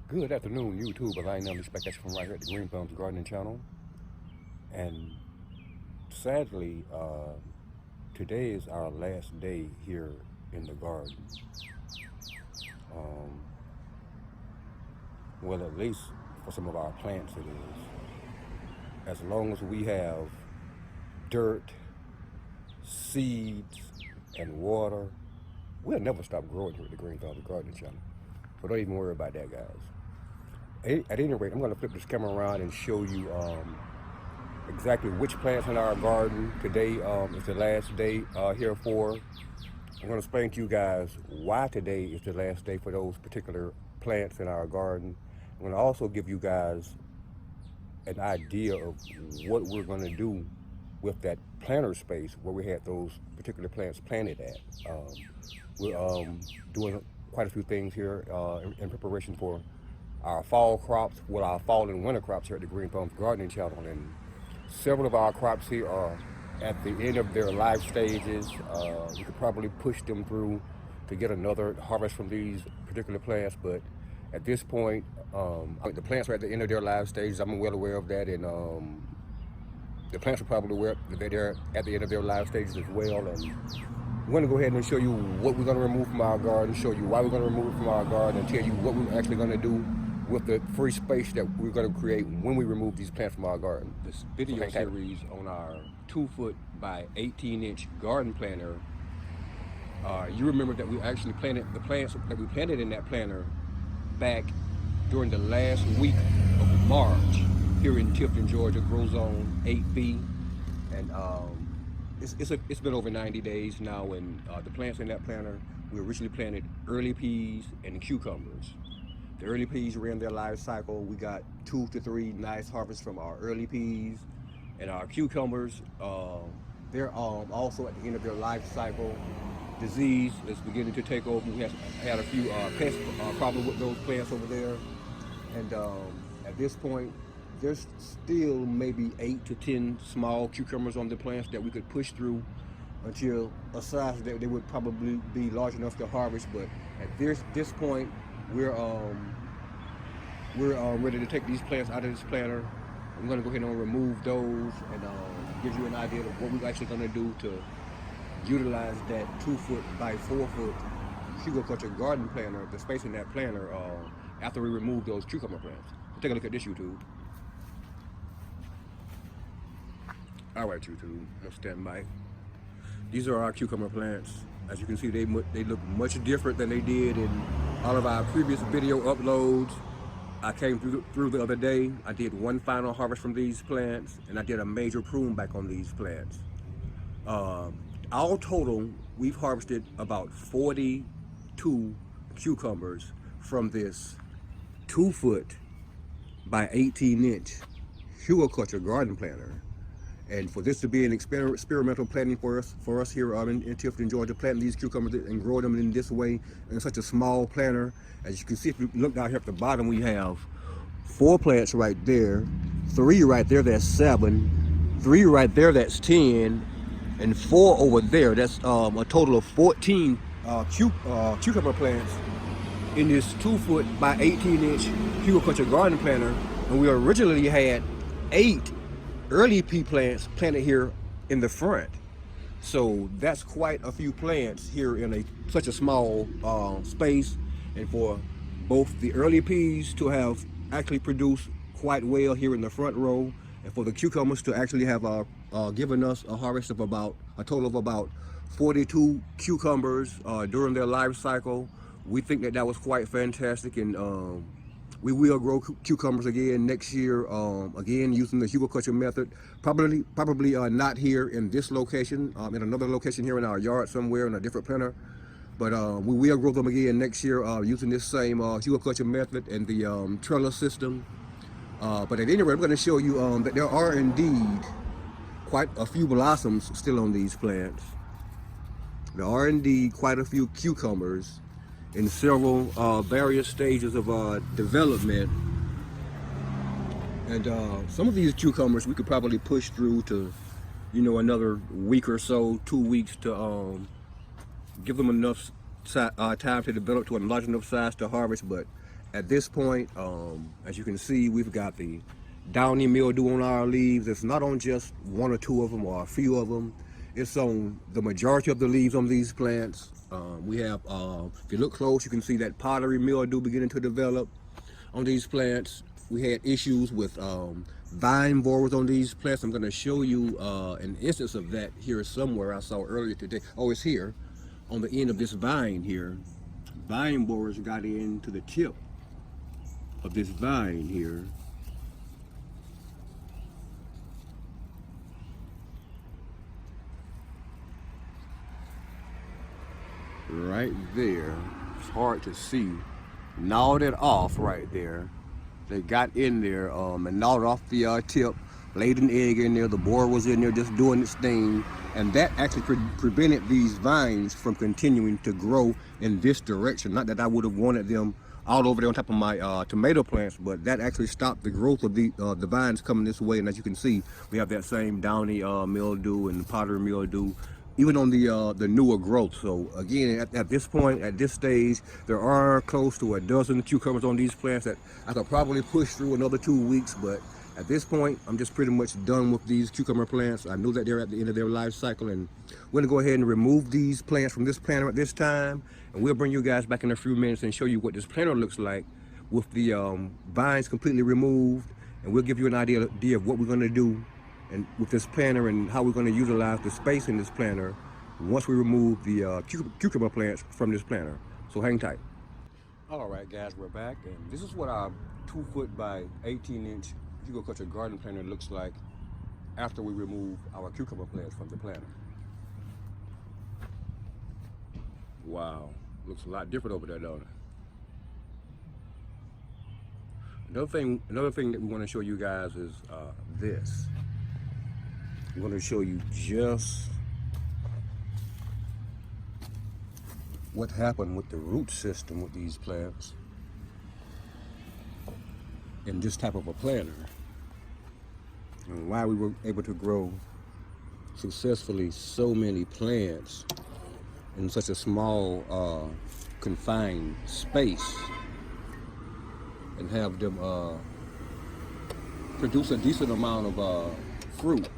Good afternoon, YouTube. I am Expect from right here at the Green Thumbs Gardening Channel. And sadly, today is our last day here in the garden. Um, well, at least for some of our plants it is. As long as we have dirt, seeds, and water, we'll never stop growing here at the Green Thumbs Gardening Channel. So don't even worry about that, guys. At any rate, I'm going to flip this camera around and show you exactly which plants in our garden. Today is the last day here for. I'm going to explain to you guys why today is the last day for those particular plants in our garden. I'm going to also give you guys an idea of what we're going to do with that planter space where we had those particular plants planted at. We're doing quite a few things here in preparation for our fall crops, our fall and winter crops here at the Green Thumbs Gardening Channel. And several of our crops here are at the end of their life stages. We could probably push them through to get another harvest from these particular plants, but at this point, the plants are at the end of their life stages. I'm well aware of that, and the plants are probably aware that they're at the end of their life stages as well. And we're going to go ahead and show you what we're going to remove from our garden, show you why we're going to remove it from our garden, and tell you what we're actually going to do with the free space that we're going to create when we remove these plants from our garden. This video series on our 2-foot by 18-inch garden planter. You remember that we actually planted the plants that we planted in that planter back during the last week of March here in Tifton, Georgia, Grow Zone 8B, and it's been over 90 days now. And the plants in that planter, we originally planted early peas and cucumbers. The early peas ran their life cycle. We got 2 to 3 nice harvests from our early peas, and our cucumbers, they're also at the end of their life cycle. Disease is beginning to take over. We had a few pest problems with those plants over there, and at this point, there's still maybe 8 to 10 small cucumbers on the plants that we could push through until a size that they would probably be large enough to harvest. But at this point, we're ready to take these plants out of this planter. I'm going to go ahead and remove those and give you an idea of what we're actually going to do to utilize that 2-foot by 4-foot culture garden planter, the space in that planter, after we remove those cucumber plants. So take a look at this, YouTube. All right, YouTube, let's stand by. These are our cucumber plants. As you can see, they look much different than they did in all of our previous video uploads. I came through the other day. I did one final harvest from these plants, and I did a major prune back on these plants. All total, we've harvested about 42 cucumbers from this 2-foot by 18-inch culture garden planter. And for this to be an experimental planting for us here in Tifton, Georgia, planting these cucumbers and growing them in this way in such a small planter. As you can see, if you look down here at the bottom, we have 4 plants right there, 3 right there, that's 7, 3 right there, that's 10, and 4 over there. That's a total of 14 cucumber plants in this 2-foot by 18-inch culture garden planter. And we originally had 8 early pea plants planted here in the front. So that's quite a few plants here in such a small space. And for both the early peas to have actually produced quite well here in the front row, and for the cucumbers to actually have given us a harvest of a total of about 42 cucumbers during their life cycle, we think that was quite fantastic. And we will grow cucumbers again next year, again using the culture method. Probably not here in this location, in another location here in our yard somewhere in a different planter. But we will grow them again next year using this same culture method and the trellis system. But at any rate, I'm going to show you that there are indeed quite a few blossoms still on these plants. There are indeed quite a few cucumbers in several various stages of development. And some of these cucumbers we could probably push through to, another week or so, 2 weeks, to give them enough time to develop to a large enough size to harvest. But at this point, as you can see, we've got the downy mildew on our leaves. It's not on just one or two of them or a few of them. It's on the majority of the leaves on these plants. We have, if you look close, you can see that powdery mildew beginning to develop on these plants. We had issues with vine borers on these plants. I'm going to show you an instance of that here somewhere I saw earlier today. Oh, it's here on the end of this vine here. Vine borers got into the tip of this vine here. Right there. It's hard to see. Gnawed it off right there. They got in there and gnawed off the tip, laid an egg in there. The borer was in there just doing its thing, and that actually prevented these vines from continuing to grow in this direction. Not that I would have wanted them all over there on top of my tomato plants, but that actually stopped the growth of the vines coming this way. And as you can see, we have that same downy mildew and powdery mildew even on the newer growth. So again, at this point, at this stage, there are close to a dozen cucumbers on these plants that I could probably push through another 2 weeks, but at this point, I'm just pretty much done with these cucumber plants. I know that they're at the end of their life cycle, and we're gonna go ahead and remove these plants from this planter at this time, and we'll bring you guys back in a few minutes and show you what this planter looks like with the vines completely removed, and we'll give you an idea of what we're gonna do and with this planter and how we're going to utilize the space in this planter once we remove the cucumber plants from this planter. So hang tight. All right, guys, we're back, and this is what our 2-foot by 18-inch cucumber garden planter looks like after we remove our cucumber plants from the planter. Wow, looks a lot different over there, don't it? Another thing that we want to show you guys is this. I'm going to show you just what happened with the root system with these plants in this type of a planter, and why we were able to grow successfully so many plants in such a small confined space and have them produce a decent amount of fruit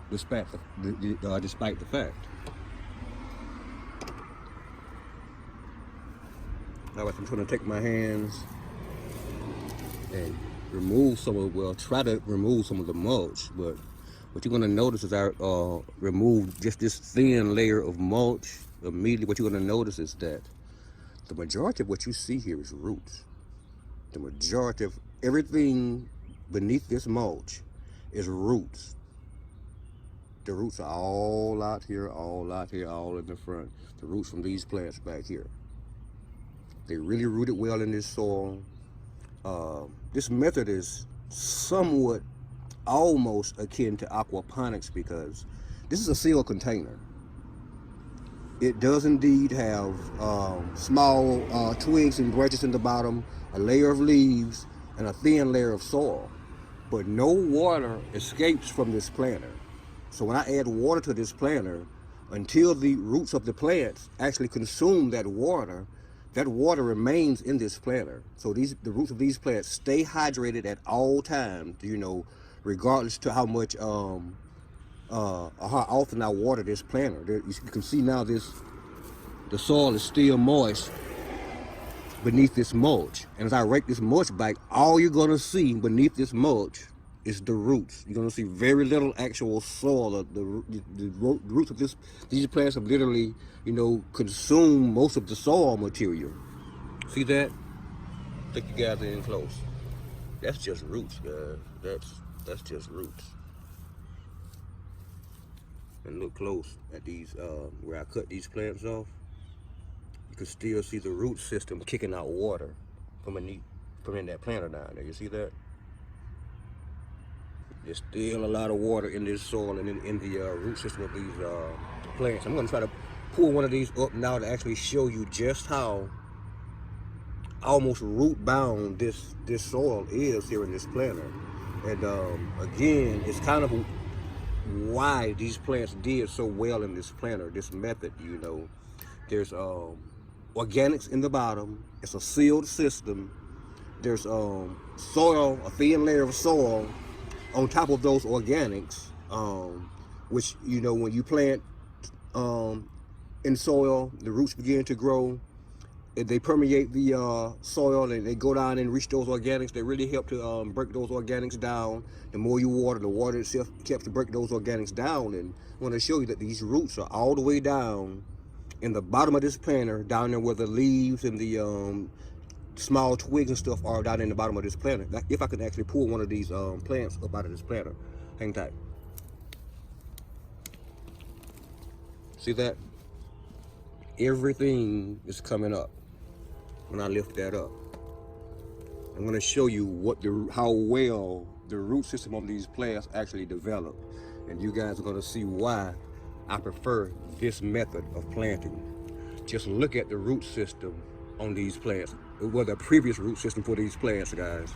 despite the fact. Now I'm trying to take my hands and remove try to remove some of the mulch, but what you're gonna notice is I remove just this thin layer of mulch. Immediately what you're gonna notice is that the majority of what you see here is roots. The majority of everything beneath this mulch is roots. The roots are all out here, all in the front. The roots from these plants back here. They really rooted well in this soil. This method is somewhat almost akin to aquaponics because this is a sealed container. It does indeed have small twigs and branches in the bottom, a layer of leaves, and a thin layer of soil. But no water escapes from this planter. So when I add water to this planter, until the roots of the plants actually consume that water remains in this planter. So the roots of these plants stay hydrated at all times, regardless to how much or how often I water this planter. You can see now the soil is still moist beneath this mulch. And as I rake this mulch back, all you're gonna see beneath this mulch is the roots. You're gonna see very little actual soil. The roots of these plants have literally, consumed most of the soil material. See that? Take you guys in close. That's just roots, guys. That's just roots. And look close at these, where I cut these plants off. You can still see the root system kicking out water from in that planter down there. You see that? There's still a lot of water in this soil and in the root system of these plants. I'm going to try to pull one of these up now to actually show you just how almost root bound this soil is here in this planter. And again, it's kind of why these plants did so well in this planter, this method. There's organics in the bottom. It's a sealed system. There's soil, a thin layer of soil on top of those organics, which, you know, when you plant in soil, the roots begin to grow. They permeate the soil, and they go down and reach those organics. They really help to break those organics down. The more you water, the water itself helps to break those organics down. And I want to show you that these roots are all the way down in the bottom of this planter, down there where the leaves and the small twigs and stuff are down in the bottom of this planter. If I could actually pull one of these plants up out of this planter. Hang tight. See that? Everything is coming up when I lift that up. I'm going to show you how well the root system of these plants actually develop, and you guys are going to see why I prefer this method of planting. Just look at the root system on these plants. Well, the previous root system for these plants, guys.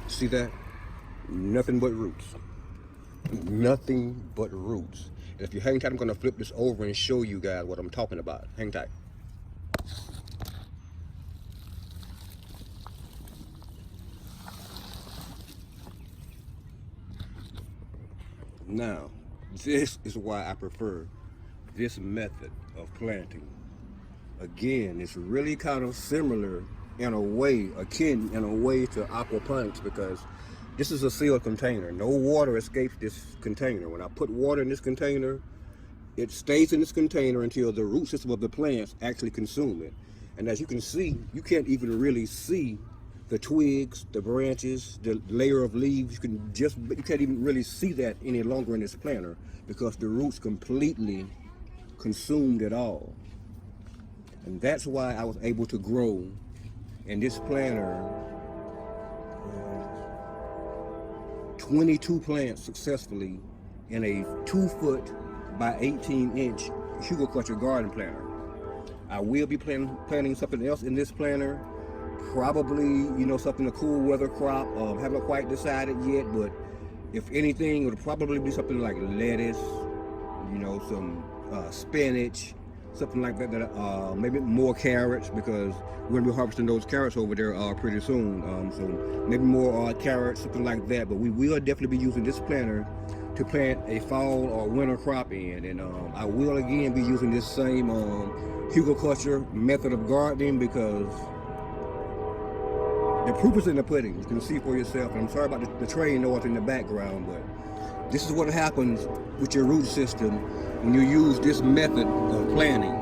See that? Nothing but roots. Nothing but roots. And if you hang tight, I'm going to flip this over and show you guys what I'm talking about. Hang tight. Now, this is why I prefer this method of planting. Again, it's really kind of similar in a way, akin in a way to aquaponics, because this is a sealed container. No water escapes this container. When I put water in this container, it stays in this container until the root system of the plants actually consume it. And as you can see, you can't even really see the twigs, the branches, the layer of leaves. You can't even really see that any longer in this planter, because the roots completely consumed it all. And that's why I was able to grow in this planter 22 plants successfully in a 2-foot by 18-inch hugelkultur garden planter. I will be planting something else in this planter, probably, you know, something, a cool weather crop. Haven't quite decided yet, but if anything, it would probably be something like lettuce, you know, some spinach, something like that. Maybe more carrots, because we're gonna be harvesting those carrots over there pretty soon. So maybe more carrots, something like that. But we will definitely be using this planter to plant a fall or winter crop in, and I will again be using this same hugelkultur method of gardening, because the proof is in the pudding. You can see for yourself. And I'm sorry about the train noise in the background, but this is what happens with your root system when you use this method of planting.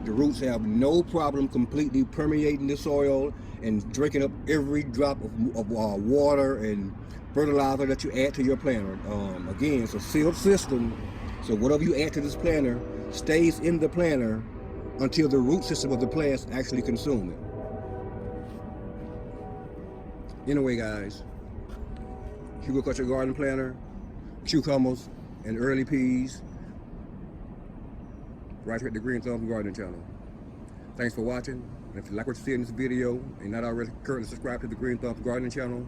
The roots have no problem completely permeating the soil and drinking up every drop of water and fertilizer that you add to your planter. Again, it's a sealed system, so whatever you add to this planter stays in the planter until the root system of the plants actually consume it. Anyway, guys, hugelkultur garden planter, cucumbers and early peas, right here at the Green Thumb Gardening channel. Thanks for watching. And if you like what you see in this video and you're not already currently subscribed to the Green Thumb Gardening channel,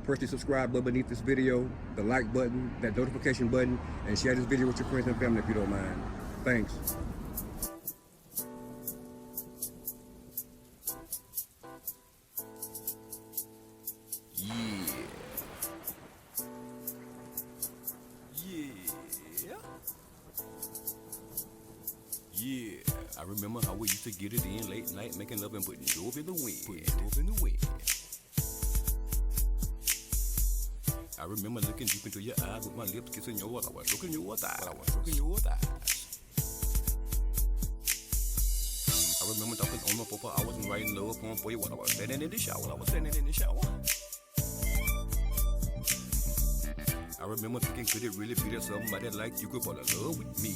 press the subscribe button beneath this video, the like button, that notification button, and share this video with your friends and family if you don't mind. Thanks. Yeah, I remember how we used to get it in late night, making love and putting dope in the wind. I remember looking deep into your eyes with my lips kissing yours. I was stroking your thighs. I remember talking on the phone for hours and writing love poems for you while I was standing in the shower. I remember thinking, could it really be that somebody like you could fall in love with me?